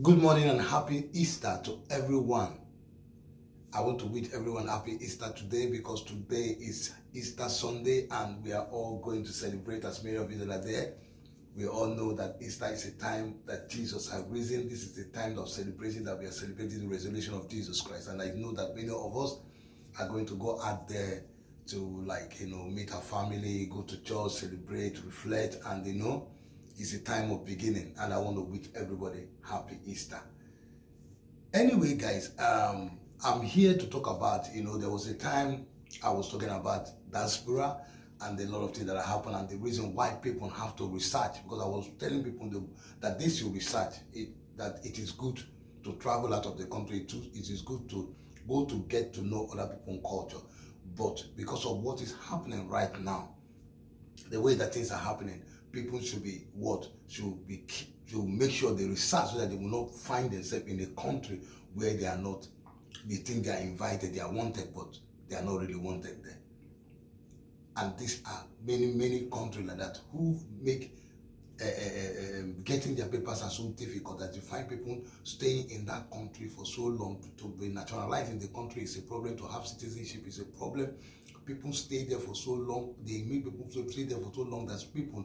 Good morning and happy Easter to everyone. I want to wish everyone happy Easter today because today is Easter Sunday and we are all going to celebrate as many of you that are there. We all know that Easter is a time that Jesus has risen. This is the time of celebration that we are celebrating the resurrection of Jesus Christ. And I know that many of us are going to go out there to meet our family, go to church, celebrate, reflect, and it's a time of beginning. And I want to wish everybody happy Easter. Anyway, guys, I'm here to talk about, there was a time I was talking about diaspora and a lot of things that happen and the reason why people have to research, because I was telling people that they should research, that it is good to travel out of the country, it is good to go to get to know other people's culture. But because of what is happening right now, the way that things are happening, people should make sure they research so that they will not find themselves in a country where they think they are invited, they are wanted, but they are not really wanted there. And these are many countries like that who make getting their papers are so difficult that you find people staying in that country for so long. To be naturalized in the country is a problem. To have citizenship is a problem. People stay there for so long. They make people stay there for so long that people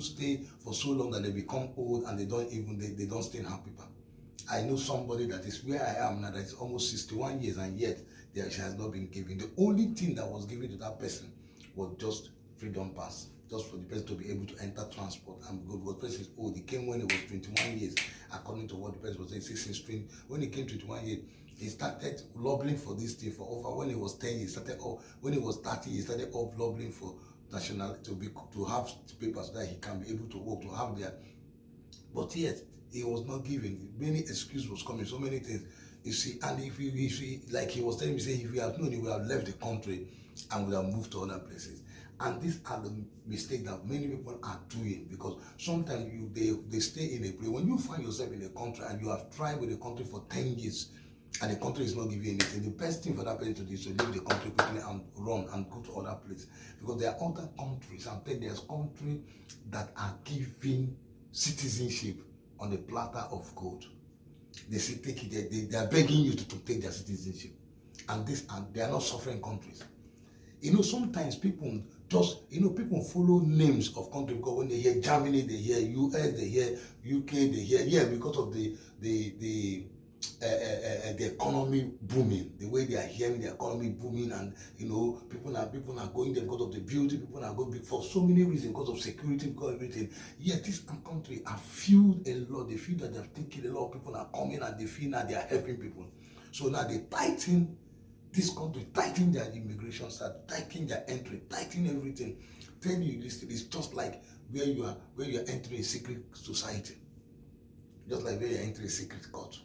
stay for so long that they become old and they don't still have paper. I know somebody that is where I am now that is almost 61 years and yet she has not been given. The only thing that was given to that person was just freedom pass, just for the person to be able to enter transport and go. Because the person is old. He came when he was 21 years, according to what the person was saying. 16, when he came 21 years, he started lobbying for this thing for over. When he was 10 years, when he was 30, he started lobbying for nationality to have papers that he can be able to work, to have their. But yet he was not given. Many excuses was coming, so many things. You see, and if he like he was telling me, say if we have known, he would have left the country and would have moved to other places. And these are the mistakes that many people are doing, because sometimes they stay in a place. When you find yourself in a country and you have tried with the country for 10 years and the country is not giving anything, the best thing for that person to do is to leave the country quickly and run and go to other places. Because there are other countries, I'm telling you, there's countries that are giving citizenship on a platter of gold. They say take it, they are begging you to take their citizenship. And they are not suffering countries. Sometimes people people follow names of countries because when they hear Germany, they hear US, they hear UK, they hear, because of the economy booming, the way they are hearing the economy booming, and people are going there because of the beauty, people are going for so many reasons, because of security, because of everything. Yet this country are fueled a lot. They feel that they've taken a lot of people are coming and they feel now they are helping people. So now they tighten this country, tighten their immigration start, tighten their entry, tighten everything. Tell you this, it's just like where you are entering a secret society, just like where you're entering a secret court,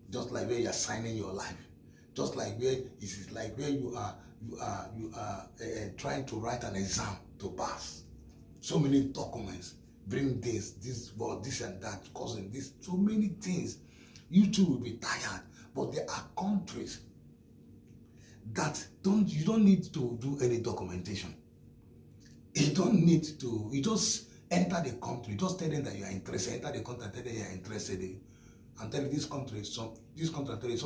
just like where you're signing your life, just like where it is like where you are trying to write an exam to pass. So many documents, bring this and that, causing this, so many things. You too will be tired, but there are countries that you don't need to do any documentation. You don't need to, you just enter the country, just tell them that you are interested, enter the country, tell them you are interested in. I'm telling you, this country, some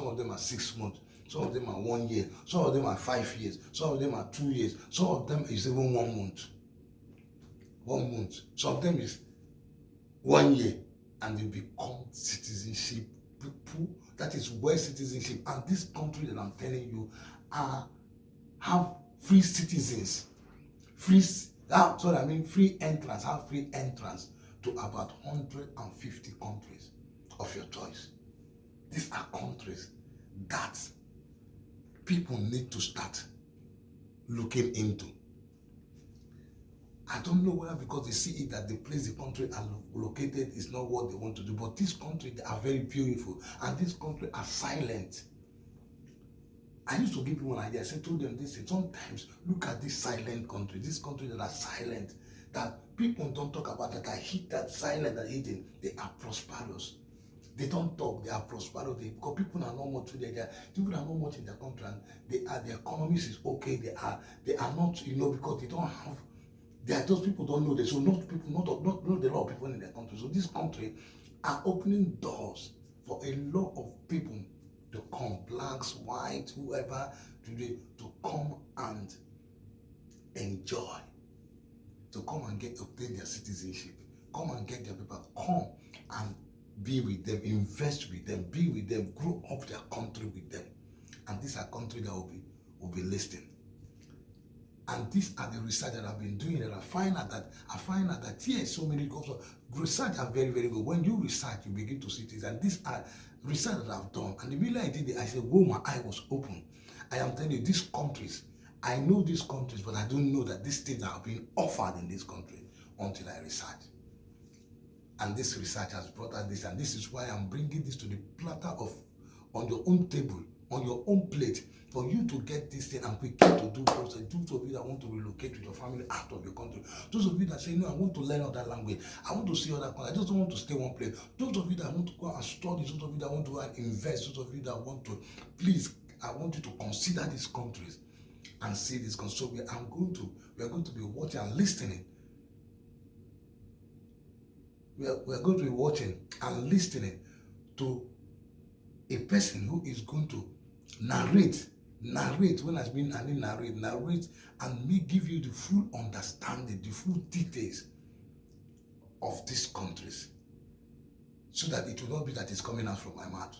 of them are 6 months, some of them are 1 year, some of them are 5 years, some of them are 2 years, some of them is even 1 month. 1 month. Some of them is 1 year, and they become citizenship people. That is where citizenship, and this country that I'm telling you have free citizens, free entrance, have free entrance to about 150 countries of your choice. These are countries that people need to start looking into. I don't know whether because they see it that the place the country are located is not what they want to do, but this country, they are very beautiful, and this country are silent. I used to give people an idea. I told them this: sometimes look at this silent country, this country that are silent, that people don't talk about, that are hit, that silent, that hidden. They are prosperous. They don't talk. They are prosperous. Because people are not much there. People are not much in their country, and their economies is okay. They are not, because they don't have. They are just people don't know this. So not a lot of people in their country. So this country are opening doors for a lot of people to come, blacks, whites, whoever, to come and enjoy, to come and obtain their citizenship, come and get their paper, come and be with them, invest with them, be with them, grow up their country with them. And these are countries that will be listing. And these are the research that I've been doing, and I find out that yes, so many groups of research are very, very good. When you research, you begin to see things. And these are research that I've done. And the minute I did it, I said, whoa, my eye was open. I am telling you, these countries, I know these countries, but I don't know that these things are being offered in this country until I research. And this research has brought out this, and this is why I'm bringing this to the platter on your own table, on your own plate, for you to get this thing and quickly to do those. And those of you that want to relocate with your family out of your country, those of you that say, no, I want to learn other language, I want to see other countries, I just don't want to stay one place. Those of you that want to go and study, those of you that want to go and invest, those of you that want to, please, I want you to consider these countries and see this country. So we are going to be watching and listening. We are going to be watching and listening to a person who is going to narrate when has been narrate and may give you the full understanding, the full details of these countries, so that it will not be that it's coming out from my mouth.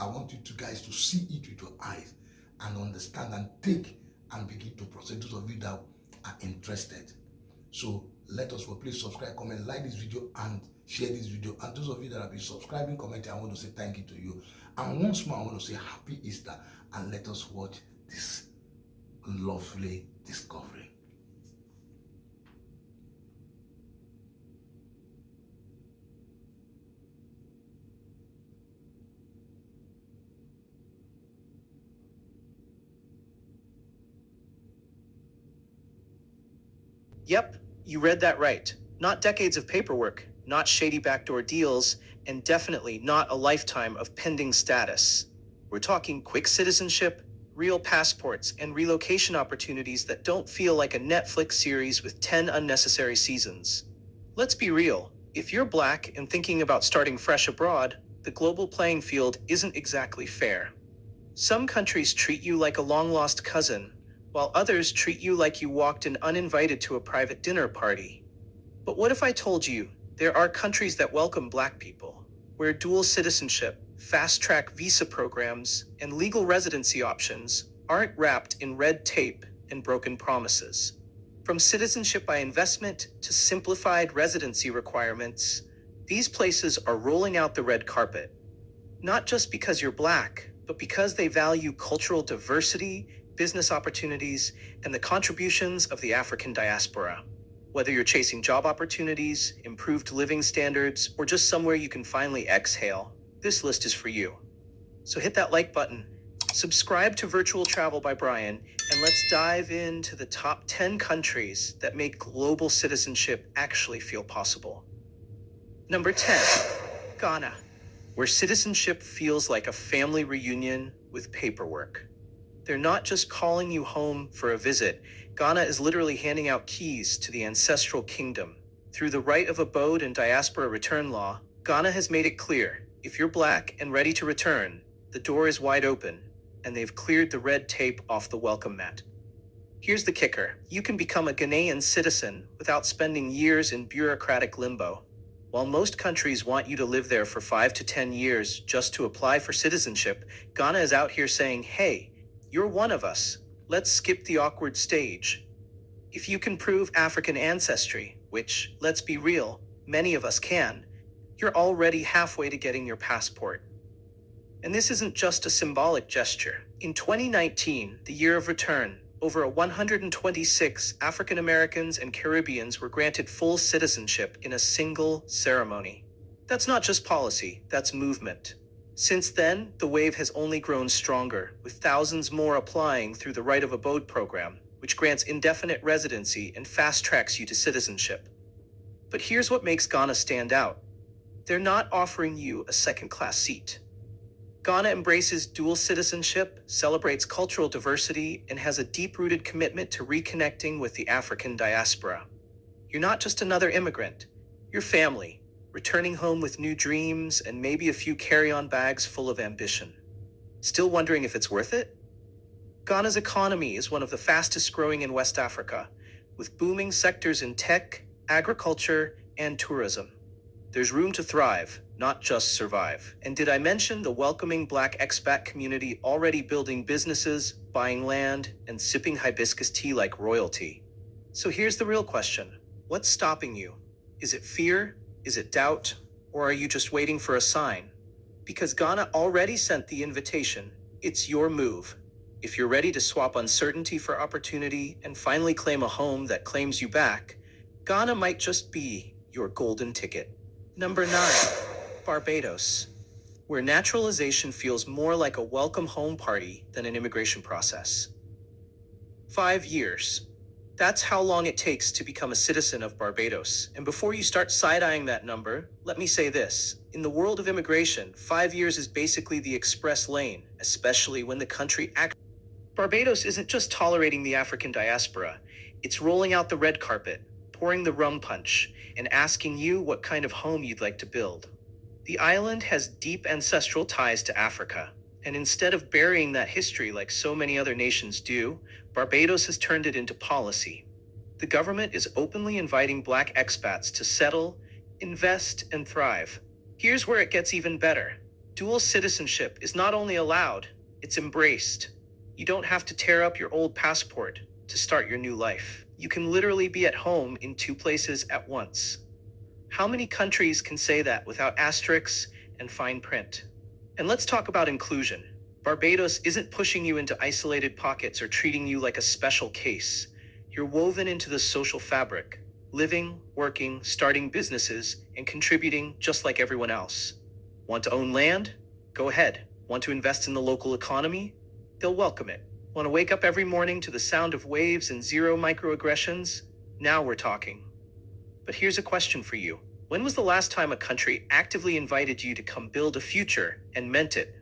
I want you guys to see it with your eyes and understand and take and begin to process. Those of you that are interested. So let us please subscribe, comment, like this video, and share this video. And those of you that have been subscribing, commenting, I want to say thank you to you. And once more, I want to say happy Easter, and let us watch this lovely discovery. Yep, you read that right. Not decades of paperwork, not shady backdoor deals, and definitely not a lifetime of pending status. We're talking quick citizenship, real passports, and relocation opportunities that don't feel like a Netflix series with 10 unnecessary seasons. Let's be real. If you're Black and thinking about starting fresh abroad, the global playing field isn't exactly fair. Some countries treat you like a long-lost cousin, while others treat you like you walked in uninvited to a private dinner party. But what if I told you there are countries that welcome Black people, where dual citizenship, fast-track visa programs, and legal residency options aren't wrapped in red tape and broken promises? From citizenship by investment to simplified residency requirements, these places are rolling out the red carpet. Not just because you're Black, but because they value cultural diversity, business opportunities, and the contributions of the African diaspora. Whether you're chasing job opportunities, improved living standards, or just somewhere you can finally exhale, this list is for you. So hit that like button, subscribe to Virtual Travel by Brian, and let's dive into the top 10 countries that make global citizenship actually feel possible. Number 10, Ghana, where citizenship feels like a family reunion with paperwork. They're not just calling you home for a visit. Ghana is literally handing out keys to the ancestral kingdom. Through the right of abode and diaspora return law, Ghana has made it clear, if you're Black and ready to return, the door is wide open, and they've cleared the red tape off the welcome mat. Here's the kicker. You can become a Ghanaian citizen without spending years in bureaucratic limbo. While most countries want you to live there for 5 to 10 years just to apply for citizenship, Ghana is out here saying, hey, you're one of us. Let's skip the awkward stage. If you can prove African ancestry, which, let's be real, many of us can, you're already halfway to getting your passport. And this isn't just a symbolic gesture. In 2019, the year of return, over 126 African Americans and Caribbeans were granted full citizenship in a single ceremony. That's not just policy, that's movement. Since then, the wave has only grown stronger, with thousands more applying through the Right of Abode program, which grants indefinite residency and fast-tracks you to citizenship. But here's what makes Ghana stand out. They're not offering you a second-class seat. Ghana embraces dual citizenship, celebrates cultural diversity, and has a deep-rooted commitment to reconnecting with the African diaspora. You're not just another immigrant, you're family. returning home with new dreams and maybe a few carry-on bags full of ambition. Still wondering if it's worth it? Ghana's economy is one of the fastest growing in West Africa, with booming sectors in tech, agriculture, and tourism. There's room to thrive, not just survive. And did I mention the welcoming Black expat community already building businesses, buying land, and sipping hibiscus tea like royalty? So here's the real question. What's stopping you? Is it fear? Is it doubt? Or are you just waiting for a sign? Because Ghana already sent the invitation. It's your move. If you're ready to swap uncertainty for opportunity and finally claim a home that claims you back, Ghana might just be your golden ticket. Number 9, Barbados, where naturalization feels more like a welcome home party than an immigration process. 5 years. That's how long it takes to become a citizen of Barbados. And before you start side-eyeing that number, let me say this. In the world of immigration, 5 years is basically the express lane, especially when the country Barbados isn't just tolerating the African diaspora. It's rolling out the red carpet, pouring the rum punch, and asking you what kind of home you'd like to build. The island has deep ancestral ties to Africa, and instead of burying that history like so many other nations do, Barbados has turned it into policy. The government is openly inviting Black expats to settle, invest, and thrive. Here's where it gets even better. Dual citizenship is not only allowed, it's embraced. You don't have to tear up your old passport to start your new life. You can literally be at home in 2 places at once. How many countries can say that without asterisks and fine print? And let's talk about inclusion. Barbados isn't pushing you into isolated pockets or treating you like a special case. You're woven into the social fabric, living, working, starting businesses, and contributing just like everyone else. Want to own land? Go ahead. Want to invest in the local economy? They'll welcome it. Want to wake up every morning to the sound of waves and zero microaggressions? Now we're talking. But here's a question for you. When was the last time a country actively invited you to come build a future and meant it?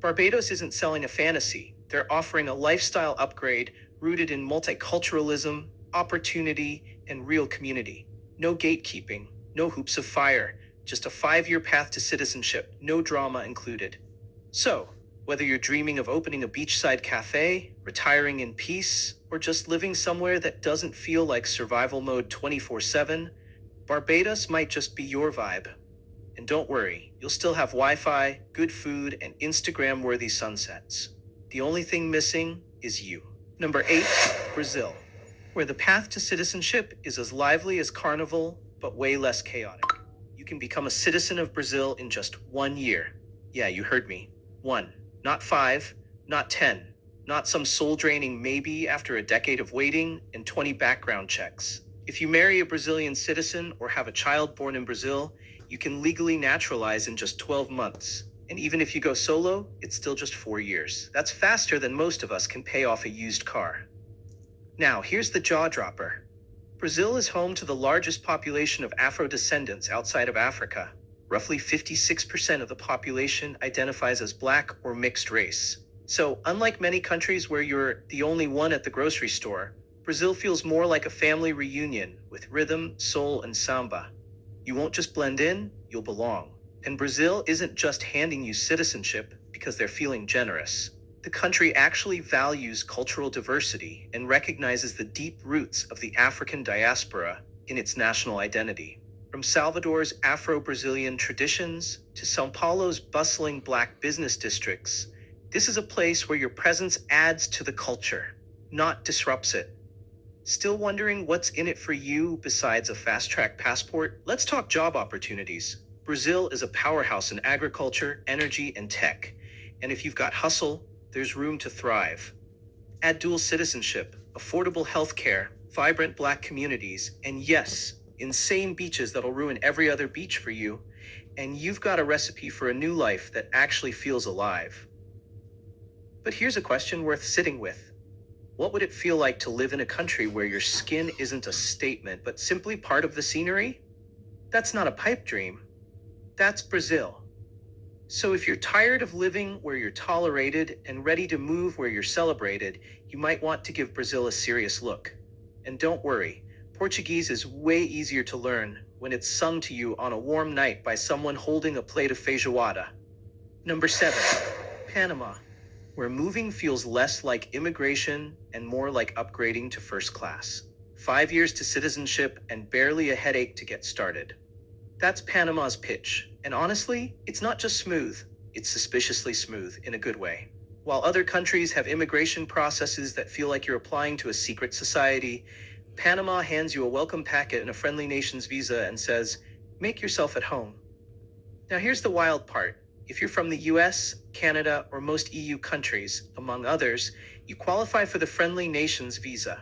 Barbados isn't selling a fantasy. They're offering a lifestyle upgrade rooted in multiculturalism, opportunity, and real community. No gatekeeping, no hoops of fire, just a 5-year path to citizenship, no drama included. So, whether you're dreaming of opening a beachside cafe, retiring in peace, or just living somewhere that doesn't feel like survival mode 24/7, Barbados might just be your vibe. And don't worry, you'll still have Wi-Fi, good food, and Instagram-worthy sunsets. The only thing missing is you. Number 8, Brazil, where the path to citizenship is as lively as Carnival, but way less chaotic. You can become a citizen of Brazil in just 1 year. Yeah, you heard me. 1. Not 5, not 10, not some soul-draining maybe after a decade of waiting and 20 background checks. If you marry a Brazilian citizen or have a child born in Brazil, you can legally naturalize in just 12 months. And even if you go solo, it's still just 4 years. That's faster than most of us can pay off a used car. Now, here's the jaw dropper. Brazil is home to the largest population of Afro-descendants outside of Africa. Roughly 56% of the population identifies as Black or mixed race. So, unlike many countries where you're the only one at the grocery store, Brazil feels more like a family reunion with rhythm, soul, and samba. You won't just blend in, you'll belong. And Brazil isn't just handing you citizenship because they're feeling generous. The country actually values cultural diversity and recognizes the deep roots of the African diaspora in its national identity. From Salvador's Afro-Brazilian traditions to São Paulo's bustling Black business districts, this is a place where your presence adds to the culture, not disrupts it. Still wondering what's in it for you besides a fast-track passport? Let's talk job opportunities. Brazil is a powerhouse in agriculture, energy, and tech. And if you've got hustle, there's room to thrive. Add dual citizenship, affordable healthcare, vibrant Black communities, and yes, insane beaches that'll ruin every other beach for you, and you've got a recipe for a new life that actually feels alive. But here's a question worth sitting with. What would it feel like to live in a country where your skin isn't a statement, but simply part of the scenery? That's not a pipe dream. That's Brazil. So if you're tired of living where you're tolerated and ready to move where you're celebrated, you might want to give Brazil a serious look. And don't worry, Portuguese is way easier to learn, when it's sung to you on a warm night by someone holding a plate of feijoada. Number 7, Panama, where moving feels less like immigration and more like upgrading to first class. 5 years to citizenship and barely a headache to get started. That's Panama's pitch. And honestly, it's not just smooth, it's suspiciously smooth in a good way. While other countries have immigration processes that feel like you're applying to a secret society, Panama hands you a welcome packet and a friendly nation's visa and says, make yourself at home. Now here's the wild part. If you're from the US, Canada, or most EU countries, among others, you qualify for the friendly nations visa.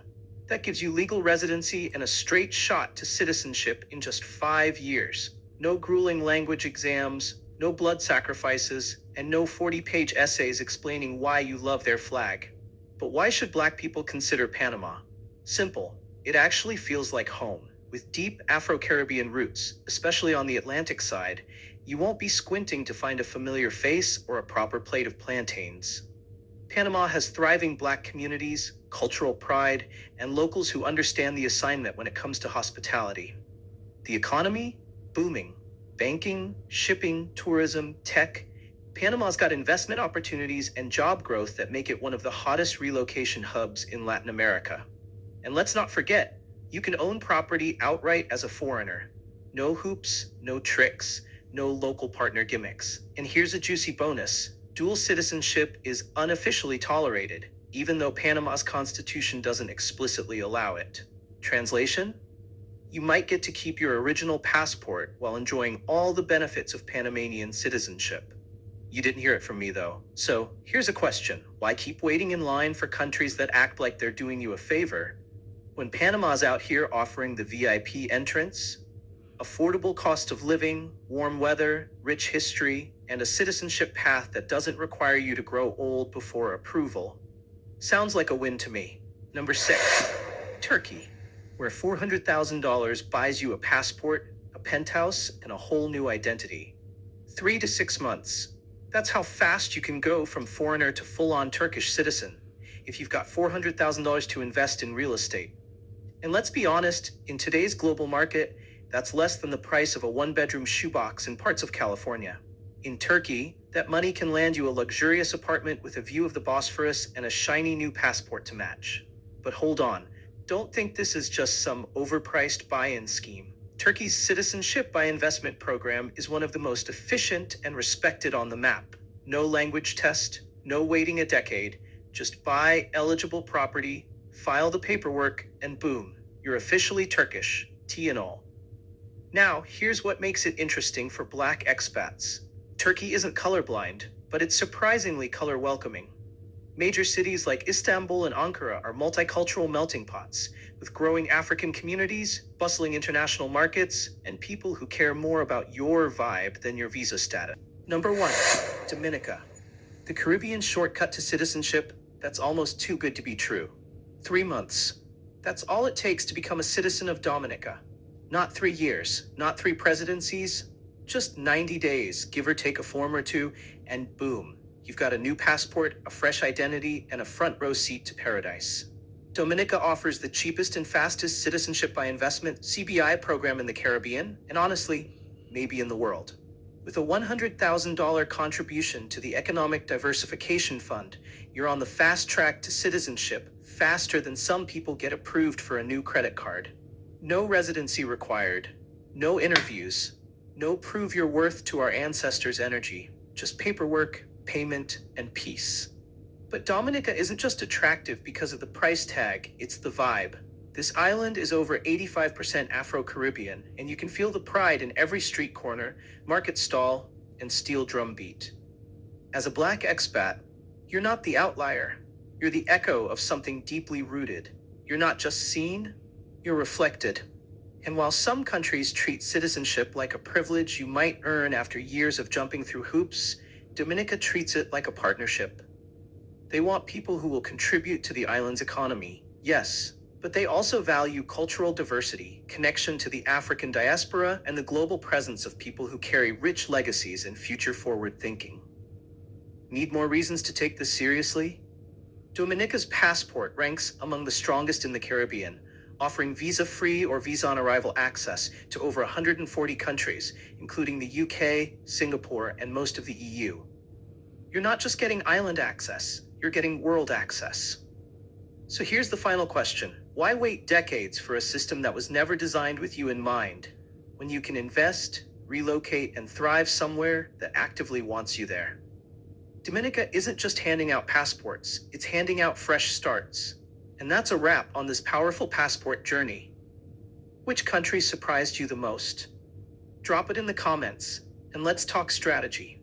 That gives you legal residency and a straight shot to citizenship in just 5 years. No grueling language exams, no blood sacrifices, and no 40-page essays explaining why you love their flag. But why should Black people consider Panama? Simple. It actually feels like home. With deep Afro-Caribbean roots, especially on the Atlantic side, you won't be squinting to find a familiar face or a proper plate of plantains. Panama has thriving Black communities, cultural pride, and locals who understand the assignment when it comes to hospitality. The economy? Booming. Banking, shipping, tourism, tech. Panama's got investment opportunities and job growth that make it one of the hottest relocation hubs in Latin America. And let's not forget, you can own property outright as a foreigner. No hoops, no tricks, no local partner gimmicks. And here's a juicy bonus. Dual citizenship is unofficially tolerated, even though Panama's constitution doesn't explicitly allow it. Translation? You might get to keep your original passport while enjoying all the benefits of Panamanian citizenship. You didn't hear it from me though. So here's a question. Why keep waiting in line for countries that act like they're doing you a favor when Panama's out here offering the VIP entrance, affordable cost of living, warm weather, rich history, and a citizenship path that doesn't require you to grow old before approval? Sounds like a win to me. Number 6, Turkey, where $400,000 buys you a passport, a penthouse, and a whole new identity. 3 to 6 months. That's how fast you can go from foreigner to full-on Turkish citizen, if you've got $400,000 to invest in real estate. And let's be honest, in today's global market, that's less than the price of a one-bedroom shoebox in parts of California. In Turkey, that money can land you a luxurious apartment with a view of the Bosphorus and a shiny new passport to match. But hold on, don't think this is just some overpriced buy-in scheme. Turkey's Citizenship by Investment program is one of the most efficient and respected on the map. No language test, no waiting a decade, just buy eligible property, file the paperwork, and boom, you're officially Turkish, tea and all. Now, here's what makes it interesting for Black expats. Turkey isn't colorblind, but it's surprisingly color welcoming. Major cities like Istanbul and Ankara are multicultural melting pots, with growing African communities, bustling international markets, and people who care more about your vibe than your visa status. Number 1, Dominica. The Caribbean shortcut to citizenship that's almost too good to be true. 3 months. That's all it takes to become a citizen of Dominica. Not 3 years, not 3 presidencies, just 90 days, give or take a form or two, and boom, you've got a new passport, a fresh identity, and a front row seat to paradise. Dominica offers the cheapest and fastest citizenship by investment (CBI) program in the Caribbean, and honestly, maybe in the world. With a $100,000 contribution to the Economic Diversification Fund, you're on the fast track to citizenship, faster than some people get approved for a new credit card. No residency required, no interviews, no prove your worth to our ancestors' energy, just paperwork, payment, and peace. But Dominica isn't just attractive because of the price tag, it's the vibe. This island is over 85% Afro-Caribbean, and you can feel the pride in every street corner, market stall, and steel drum beat. As a Black expat, you're not the outlier. You're the echo of something deeply rooted. You're not just seen, you're reflected. And while some countries treat citizenship like a privilege you might earn after years of jumping through hoops, Dominica treats it like a partnership. They want people who will contribute to the island's economy, yes, but they also value cultural diversity, connection to the African diaspora, and the global presence of people who carry rich legacies and future-forward thinking. Need more reasons to take this seriously? Dominica's passport ranks among the strongest in the Caribbean, offering 3 years, not 3 presidencies, just 90 days, give or take a form or two, and boom, you've got a new passport, a fresh identity, and a front row seat to paradise. offering visa-free or visa-on-arrival access to over 140 countries, including the UK, Singapore, and most of the EU. You're not just getting island access, you're getting world access. So here's the final question. Why wait decades for a system that was never designed with you in mind, when you can invest, relocate, and thrive somewhere that actively wants you there? Dominica isn't just handing out passports, it's handing out fresh starts. And that's a wrap on this powerful passport journey. Which country surprised you the most? Drop it in the comments, and let's talk strategy.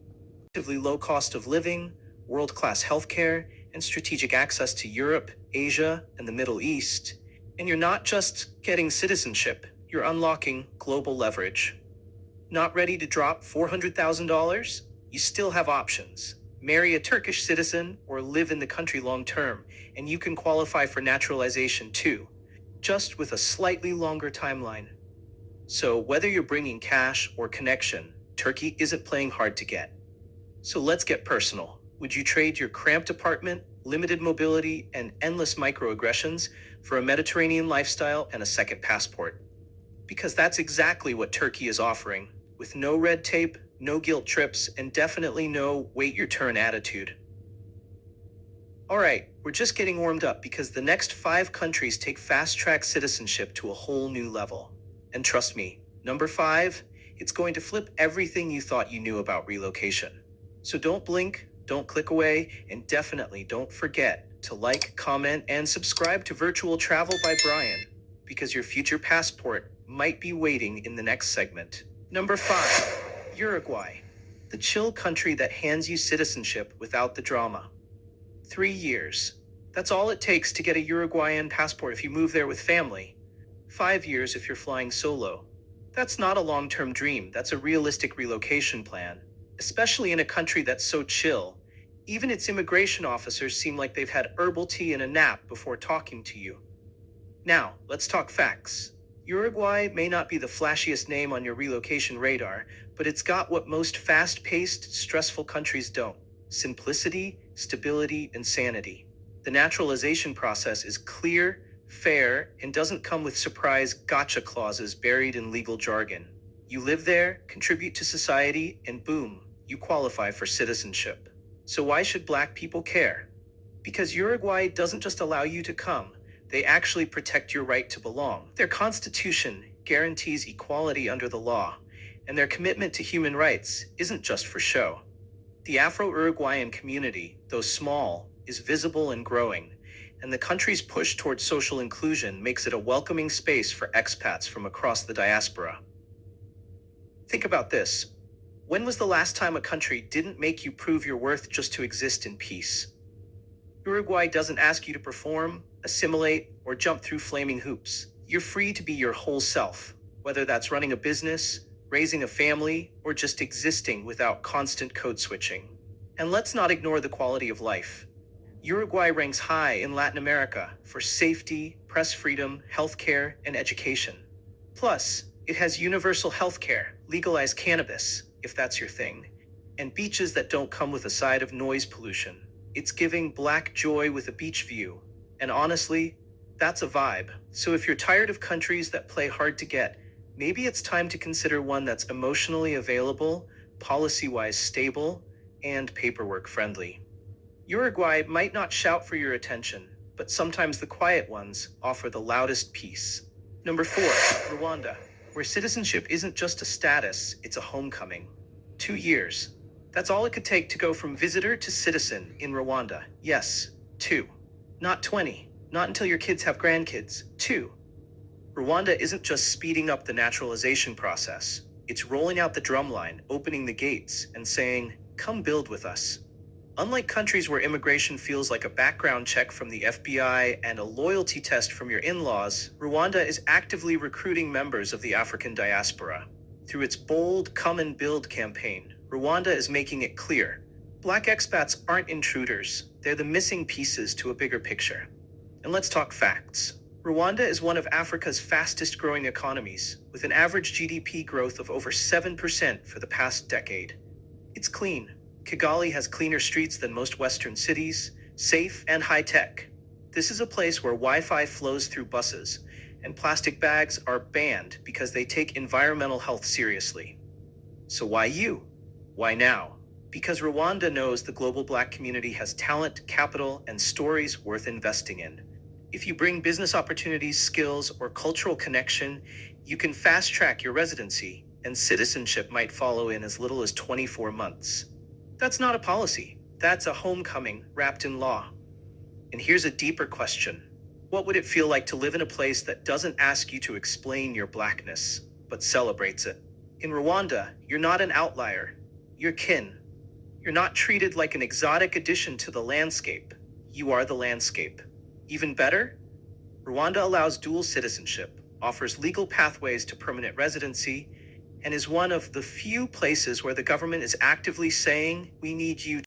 Relatively low cost of living, world-class healthcare, and strategic access to Europe, Asia, and the Middle East. And you're not just getting citizenship, you're unlocking global leverage. Not ready to drop $400,000? You still have options. Marry a Turkish citizen or live in the country long term, and you can qualify for naturalization too, just with a slightly longer timeline. So whether you're bringing cash or connection, Turkey isn't playing hard to get. So let's get personal. Would you trade your cramped apartment, limited mobility, and endless microaggressions for a Mediterranean lifestyle and a second passport? Because that's exactly what Turkey is offering, with no red tape, no guilt trips, and definitely no wait your turn attitude. All right, we're just getting warmed up because the next 5 countries take fast-track citizenship to a whole new level. And trust me, number 5, it's going to flip everything you thought you knew about relocation. So don't blink, don't click away, and definitely don't forget to like, comment, and subscribe to Virtual Travel by Brian, because your future passport might be waiting in the next segment. Number 5. Uruguay, the chill country that hands you citizenship without the drama. 3 years. That's all it takes to get a Uruguayan passport if you move there with family. 5 years if you're flying solo. That's not a long-term dream, that's a realistic relocation plan, especially in a country that's so chill. Even its immigration officers seem like they've had herbal tea and a nap before talking to you. Now, let's talk facts. Uruguay may not be the flashiest name on your relocation radar, but it's got what most fast-paced, stressful countries don't: simplicity, stability, and sanity. The naturalization process is clear, fair, and doesn't come with surprise gotcha clauses buried in legal jargon. You live there, contribute to society, and boom, you qualify for citizenship. So why should Black people care? Because Uruguay doesn't just allow you to come, they actually protect your right to belong. Their constitution guarantees equality under the law, and their commitment to human rights isn't just for show. The Afro-Uruguayan community, though small, is visible and growing, and the country's push towards social inclusion makes it a welcoming space for expats from across the diaspora. Think about this. When was the last time a country didn't make you prove your worth just to exist in peace? Uruguay doesn't ask you to perform, assimilate, or jump through flaming hoops. You're free to be your whole self, whether that's running a business, raising a family, or just existing without constant code switching. And let's not ignore the quality of life. Uruguay ranks high in Latin America for safety, press freedom, healthcare, and education. Plus, it has universal healthcare, legalized cannabis, if that's your thing, and beaches that don't come with a side of noise pollution. It's giving Black joy with a beach view. And honestly, that's a vibe. So if you're tired of countries that play hard to get, maybe it's time to consider one that's emotionally available, policy-wise stable, and paperwork friendly. Uruguay might not shout for your attention, but sometimes the quiet ones offer the loudest peace. Number 4, Rwanda, where citizenship isn't just a status, it's a homecoming. 2 years. That's all it could take to go from visitor to citizen in Rwanda. Yes, 2. Not 20. Not until your kids have grandkids. 2. Rwanda isn't just speeding up the naturalization process. It's rolling out the drumline, opening the gates, and saying, come build with us. Unlike countries where immigration feels like a background check from the FBI and a loyalty test from your in-laws, Rwanda is actively recruiting members of the African diaspora. Through its bold Come and Build campaign, Rwanda is making it clear: Black expats aren't intruders, they're the missing pieces to a bigger picture. And let's talk facts. Rwanda is one of Africa's fastest growing economies, with an average GDP growth of over 7% for the past decade. It's clean. Kigali has cleaner streets than most Western cities, safe and high-tech. This is a place where Wi-Fi flows through buses, and plastic bags are banned because they take environmental health seriously. So why you? Why now? Because Rwanda knows the global Black community has talent, capital, and stories worth investing in. If you bring business opportunities, skills, or cultural connection, you can fast track your residency, and citizenship might follow in as little as 24 months. That's not a policy. That's a homecoming wrapped in law. And here's a deeper question. What would it feel like to live in a place that doesn't ask you to explain your Blackness, but celebrates it? In Rwanda, you're not an outlier. You're kin. You're not treated like an exotic addition to the landscape. You are the landscape. Even better, Rwanda allows dual citizenship, offers legal pathways to permanent residency, and is one of the few places where the government is actively saying, we need you